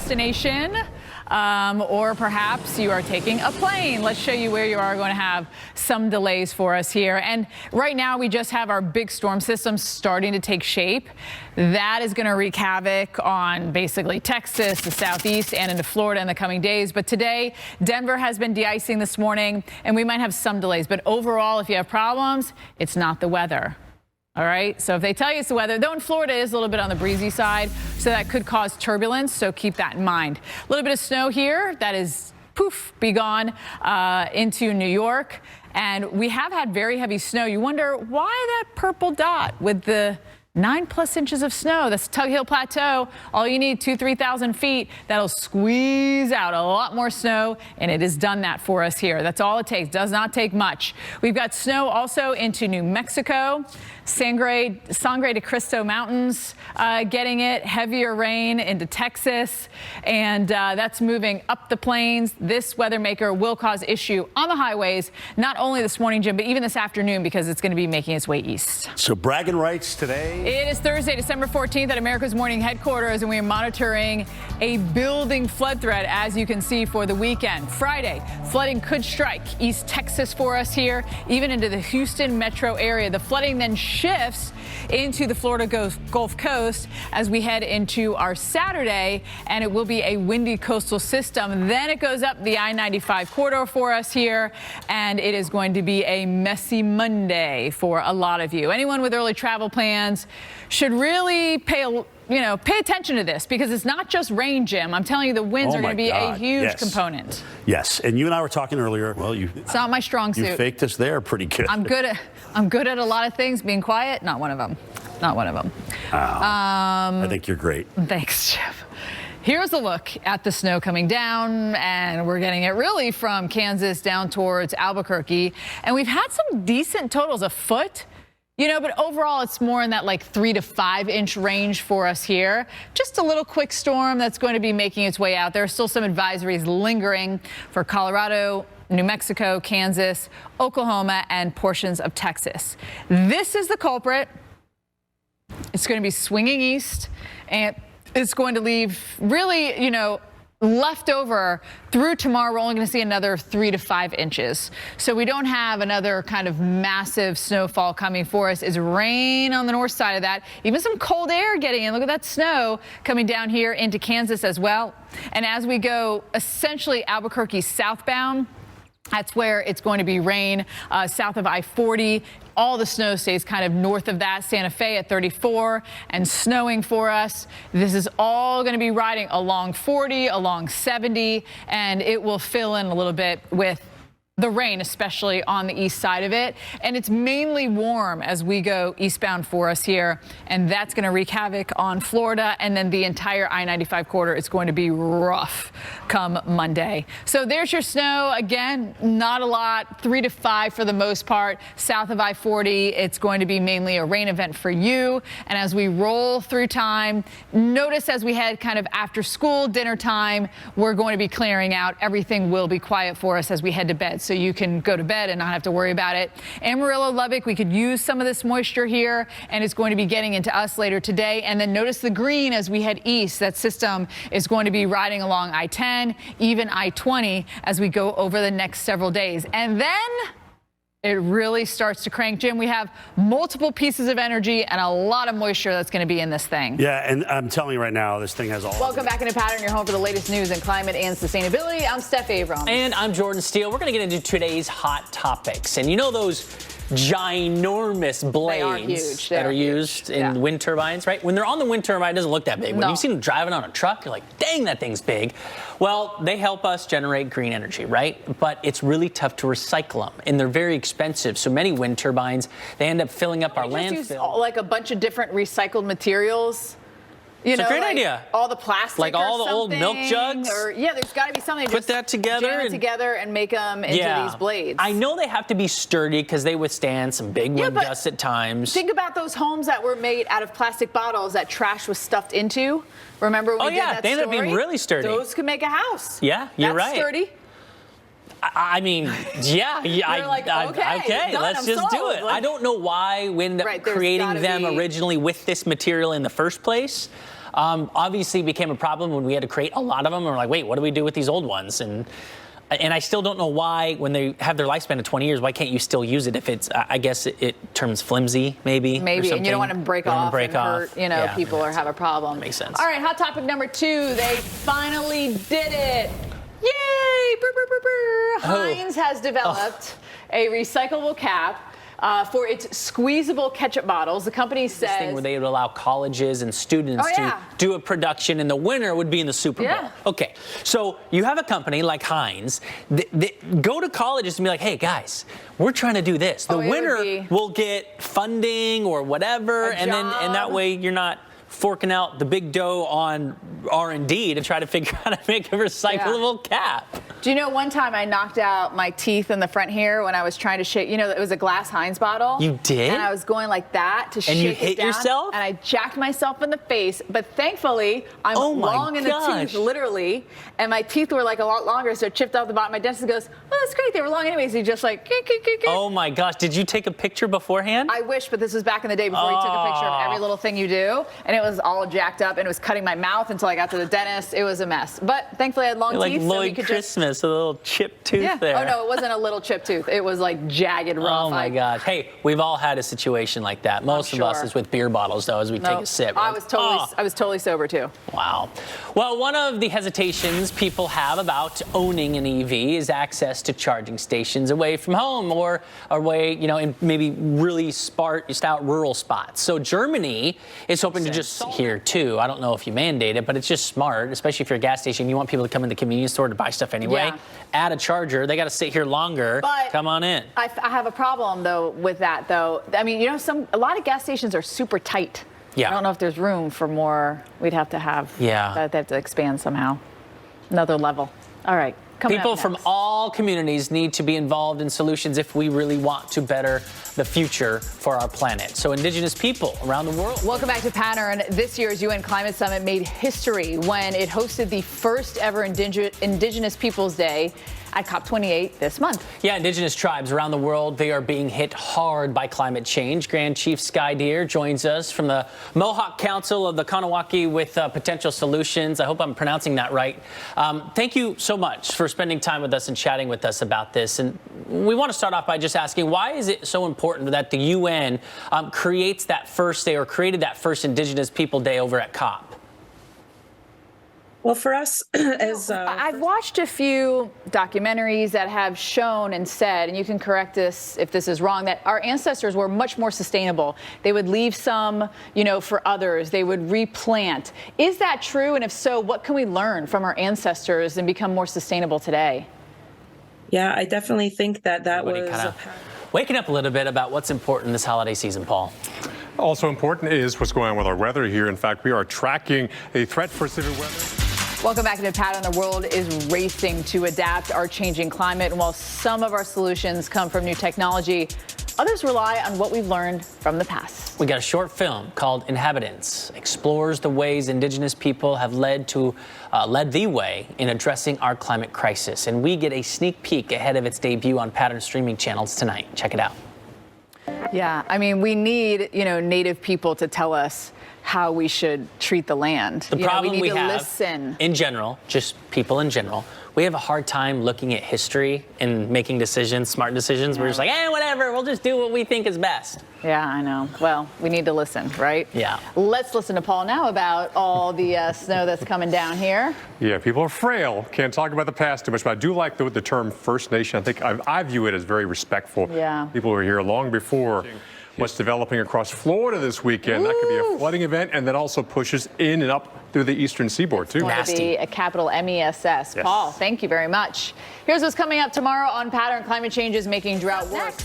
destination, or perhaps you are taking a plane. Let's show you where you are going to have some delays for us here. And right now we just have our big storm system starting to take shape. That is going to wreak havoc on basically Texas, the southeast, and into Florida in the coming days. But today, Denver has been de-icing this morning, and we might have some delays. But overall, if you have problems, it's not the weather. All right, so if they tell you it's the weather, though in Florida it is a little bit on the breezy side, so that could cause turbulence, so keep that in mind. A little bit of snow here, that is, poof, be gone into New York. And we have had very heavy snow. You wonder why that purple dot with the 9+ inches of snow. That's Tug Hill Plateau. All you need, 2,000–3,000 feet. That'll squeeze out a lot more snow, and it has done that for us here. That's all it takes. Does not take much. We've got snow also into New Mexico, Sangre de Cristo Mountains getting it. Heavier rain into Texas, and that's moving up the plains. This weather maker will cause issue on the highways, not only this morning, Jim, but even this afternoon, because it's going to be making its way east. So bragging rights today. It is Thursday, December 14th at America's Morning headquarters, and we are monitoring a building flood threat, as you can see, for the weekend. Friday, flooding could strike East Texas for us here, even into the Houston metro area. The flooding then shifts into the Florida Gulf Coast as we head into our Saturday, and it will be a windy coastal system. Then it goes up the I-95 corridor for us here, and it is going to be a messy Monday for a lot of you. Anyone with early travel plans should really pay attention to this, because it's not just rain, Jim. I'm telling you, the winds are going to be a huge component. Yes, and you and I were talking earlier. Well, it's not my strong suit. You faked us there pretty good. I'm good at a lot of things. Being quiet, not one of them. Not one of them. I think you're great. Thanks, Jeff. Here's a look at the snow coming down, and we're getting it really from Kansas down towards Albuquerque. And we've had some decent totals, a foot. But overall, it's more in that like 3 to 5 inch range for us here. Just a little quick storm that's going to be making its way out. There are still some advisories lingering for Colorado, New Mexico, Kansas, Oklahoma, and portions of Texas. This is the culprit. It's going to be swinging east, and it's going to leave really, left over through tomorrow. We're only going to see another 3 to 5 inches. So we don't have another kind of massive snowfall coming for us. It's rain on the north side of that. Even some cold air getting in. Look at that snow coming down here into Kansas as well. And as we go essentially Albuquerque southbound, that's where it's going to be rain south of I-40. All the snow stays kind of north of that. Santa Fe at 34 and snowing for us. This is all going to be riding along 40, along 70, and it will fill in a little bit with the rain, especially on the east side of it. And it's mainly warm as we go eastbound for us here. And that's going to wreak havoc on Florida. And then the entire I-95 corridor is going to be rough come Monday. So there's your snow. Again, not a lot, 3 to 5 for the most part. South of I-40, it's going to be mainly a rain event for you. And as we roll through time, notice as we head kind of after school, dinner time, we're going to be clearing out. Everything will be quiet for us as we head to bed, so you can go to bed and not have to worry about it. Amarillo, Lubbock, we could use some of this moisture here, and it's going to be getting into us later today. And then notice the green as we head east. That system is going to be riding along I-10, even I-20 as we go over the next several days. And then it really starts to crank. Jim, we have multiple pieces of energy and a lot of moisture that's going to be in this thing. Yeah, and I'm telling you right now, this thing has all. Welcome back into Pattern, your home for the latest news in climate and sustainability. I'm Steph Abrams. And I'm Jordan Steele. We're going to get into today's hot topics. And you know those ginormous blades that are used in wind turbines, right? When they're on the wind turbine, it doesn't look that big. When you've seen them driving on a truck, you're like, dang, that thing's big. Well, they help us generate green energy, right? But it's really tough to recycle them, and they're very expensive. So many wind turbines, they end up filling up our landfill. Use like a bunch of different recycled materials. It's a great idea. All the plastic, like all the old milk jugs. Or, there's got to be something. Put that together and make them into these blades. I know they have to be sturdy because they withstand some big wind gusts at times. Think about those homes that were made out of plastic bottles that trash was stuffed into. Remember when we did that story? They ended up being really sturdy. Those could make a house. Yeah, you're right. That's sturdy. I mean, okay, let's just do it. I don't know why when creating them originally with this material in the first place. obviously became a problem when we had to create a lot of them. And we're like, wait, what do we do with these old ones? And I still don't know why, when they have their lifespan of 20 years, why can't you still use it if it's, I guess it turns flimsy, maybe. Maybe, and you don't want to break off and hurt, people or have a problem. That makes sense. All right, hot topic number 2. They finally did it. Yay! Brr, brr, brr, brr. Heinz has developed a recyclable cap for its squeezable ketchup bottles. The company says... This thing where they would allow colleges and students to do a production, and the winner would be in the Super Bowl. Yeah. Okay, so you have a company like Heinz. They go to colleges and be like, hey, guys, we're trying to do this. The winner will get funding or whatever, and that way you're not forking out the big dough on R&D to try to figure out how to make a recyclable cap. Do you know one time I knocked out my teeth in the front here when I was trying to shake, it was a glass Heinz bottle. You did? And I was going like that to shake it down. And you hit yourself? And I jacked myself in the face, but thankfully I'm long in the tooth, literally, and my teeth were like a lot longer, so it chipped off the bottom. My dentist goes, well, that's great, they were long anyways. He just like, oh my gosh, did you take a picture beforehand? I wish, but this was back in the day before you took a picture of every little thing you do, and it was all jacked up, and it was cutting my mouth until I got to the dentist. It was a mess. But thankfully I had long teeth. Like Lloyd Christmas, a little chipped tooth there. Oh no, it wasn't a little chipped tooth. It was like jagged, rough. Oh my gosh. Hey, we've all had a situation like that. Most of us is with beer bottles, though, as we take a sip. I was totally sober too. Wow. Well, one of the hesitations people have about owning an EV is access to charging stations away from home or away, in maybe really sparsed out rural spots. So Germany is hoping to just here too. I don't know if you mandate it, but it's just smart, especially if you're a gas station. You want people to come in the convenience store to buy stuff anyway. Yeah. Add a charger. They got to sit here longer. But come on in. I have a problem though with that though. I mean, a lot of gas stations are super tight. Yeah. I don't know if there's room for more. We'd have to have. Yeah. They have to expand somehow. Another level. All right. People from all communities need to be involved in solutions if we really want to better the future for our planet. So Indigenous people around the world. Welcome back to Pattern. This year's UN Climate Summit made history when it hosted the first ever Indigenous Peoples Day at COP28 this month. Yeah, Indigenous tribes around the world, they are being hit hard by climate change. Grand Chief Sky Deer joins us from the Mohawk Council of the Kanawaki with potential solutions. I hope I'm pronouncing that right. Thank you so much for spending time with us and chatting with us about this. And we want to start off by just asking, why is it so important that the UN creates that first day or created that first Indigenous People Day over at COP? Well, for us, I've watched a few documentaries that have shown and said, and you can correct this if this is wrong, that our ancestors were much more sustainable. They would leave some, for others. They would replant. Is that true? And if so, what can we learn from our ancestors and become more sustainable today? Yeah, I definitely think that was waking up a little bit about what's important this holiday season, Paul. Also important is what's going on with our weather here. In fact, we are tracking a threat for severe weather. Welcome back to Pattern. The world is racing to adapt our changing climate. And while some of our solutions come from new technology, others rely on what we've learned from the past. We got a short film called Inhabitants, explores the ways Indigenous people have led the way in addressing our climate crisis. And we get a sneak peek ahead of its debut on Pattern streaming channels tonight. Check it out. Yeah, I mean, we need, Native people to tell us how we should treat the land. The problem we have, listen. In general, just people in general, we have a hard time looking at history and making decisions, smart decisions. We're just like, whatever, we'll just do what we think is best. Yeah, I know. Well, we need to listen, right? Yeah. Let's listen to Paul now about all the snow that's coming down here. Yeah, people are frail. Can't talk about the past too much, but I do like the term First Nation. I think I view it as very respectful. Yeah. People were here long before what's developing across Florida this weekend. That could be a flooding event, and that also pushes in and up through the eastern seaboard, too. It's going to be a capital MESS. Yes. Paul, thank you very much. Here's what's coming up tomorrow on Pattern. Climate change is making drought worse.